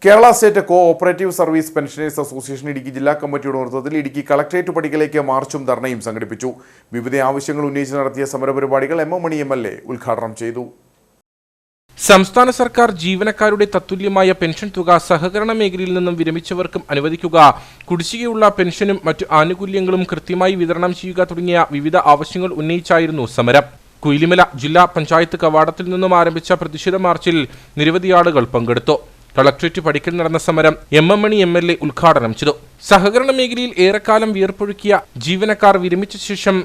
Kerala state co operative service pensioners association Idukki ജില്ലാ കമ്മിറ്റിയുടെ നേതൃത്വത്തിൽ ഇടുക്കി കളക്ടറേറ്റ് പടിക്കലേക്ക് മാർച്ചും ധർണയും സംഘടിപ്പിച്ചു. വിവിധ ആവശ്യങ്ങൾ ഉന്നയിച്ച് നടത്തിയ സമരപരിപാടികൾ എം മണി MLA ഉദ്ഘാടനം ചെയ്തു. സംസ്ഥാന സർക്കാർ ജീവനക്കാരുടെ തത്തുല്യമായ പെൻഷൻ തുക സഹകരണ മേഖലയിൽ നിന്നും വിരമിച്ചവർക്കും അനുവദിക്കുക, കുടിശ്ശികയുള്ള പെൻഷനും മറ്റു ആനുകൂല്യങ്ങളും കൃത്യമായി വിതരണം ചെയ്യുക തുടങ്ങിയ വിവിധ ആവശ്യങ്ങൾ ഉന്നയിച്ചായിരുന്നു സമരം. കുയിലിമല ജില്ലാ പഞ്ചായത്ത് കവാടത്തിൽ നിന്നും ആരംഭിച്ച പ്രതിഷേധ മാർച്ചിൽ നിരവധി ആളുകൾ പങ്കെടുത്തു. കളക്ടറേറ്റ് പടിക്കൽ നടന്ന സമരം എം മണി MLA ഉദ്ഘാടനം ചെയ്തു. സഹകരണ മേഖലയിൽ ഏറെക്കാലം വിയർപ്പൊഴുക്കിയ ജീവനക്കാർ വിരമിച്ച ശേഷം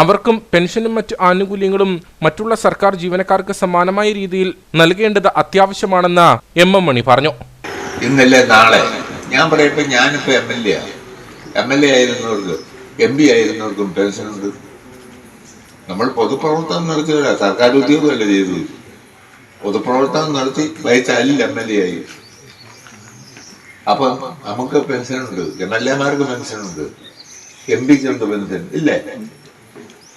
അവർക്കും പെൻഷനും മറ്റു ആനുകൂല്യങ്ങളും മറ്റുള്ള സർക്കാർ ജീവനക്കാർക്ക് സമാനമായ രീതിയിൽ നൽകേണ്ടത് അത്യാവശ്യമാണെന്ന് എം മണി പറഞ്ഞു. ഇന്നലെ നാളെ ഞാൻ പറയപ്പോ ഞാനിപ്പോ MLA ആയിരുന്നവർക്ക് MP ആയിരുന്നവർക്കും പെൻഷനുണ്ട്. നമ്മൾ പൊതുപ്രവർത്തനം നടത്തിയല്ല, സർക്കാർ ഉദ്യോഗമല്ല ചെയ്തത്. പൊതുപ്രവർത്തനം നടത്തി വഹിച്ചാലിൽ MLA ആയി. അപ്പൊ നമുക്ക് പെൻഷനുണ്ട്, MLA-മാർക്ക് പെൻഷനുണ്ട്, MP-ക്കുണ്ട് പെൻഷൻ ഇല്ലേ?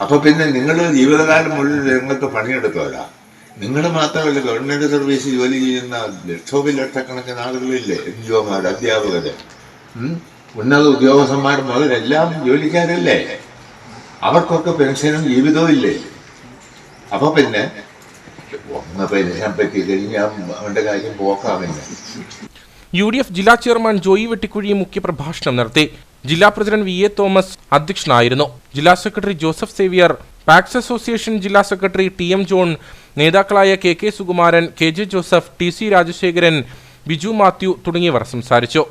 അപ്പൊ പിന്നെ നിങ്ങൾ ജീവിതകാലം മുഴുവൻ രംഗത്ത് പണിയെടുത്തവരാ. നിങ്ങൾ മാത്രമല്ല, ഗവൺമെന്റ് സർവീസ് ജോലി ചെയ്യുന്ന ലക്ഷക്കണക്കിന് ആളുകളില്ലേ, NGO-മാർ, അധ്യാപകര്, ഉന്നത ഉദ്യോഗസ്ഥന്മാർ മുതൽ എല്ലാം ജോലിക്കാരല്ലേ? അവർക്കൊക്കെ പെൻഷനും ജീവിതവും ഇല്ലേ? അപ്പൊ പിന്നെ ഒന്ന് പെൻഷൻ പറ്റി കഴിഞ്ഞാൽ അവന്റെ കാര്യം പോക്കാമില്ല. UDF ജില്ലാ ചെയർമാൻ ജോയി വെട്ടിക്കുഴി മുഖ്യപ്രഭാഷണം നടത്തി. ജില്ലാ പ്രസിഡന്റ് VA തോമസ് അധ്യക്ഷനായിരുന്നു. ജില്ലാ secretary Joseph Xavier, PACS association ജില്ലാ സെക്രട്ടറി TM ജോൺ, നേതാക്കളായ KK Sukumaran, KJ Joseph, TC Rajasekharan, Biju Mathew തുടങ്ങിയവർ സംസാരിച്ചു.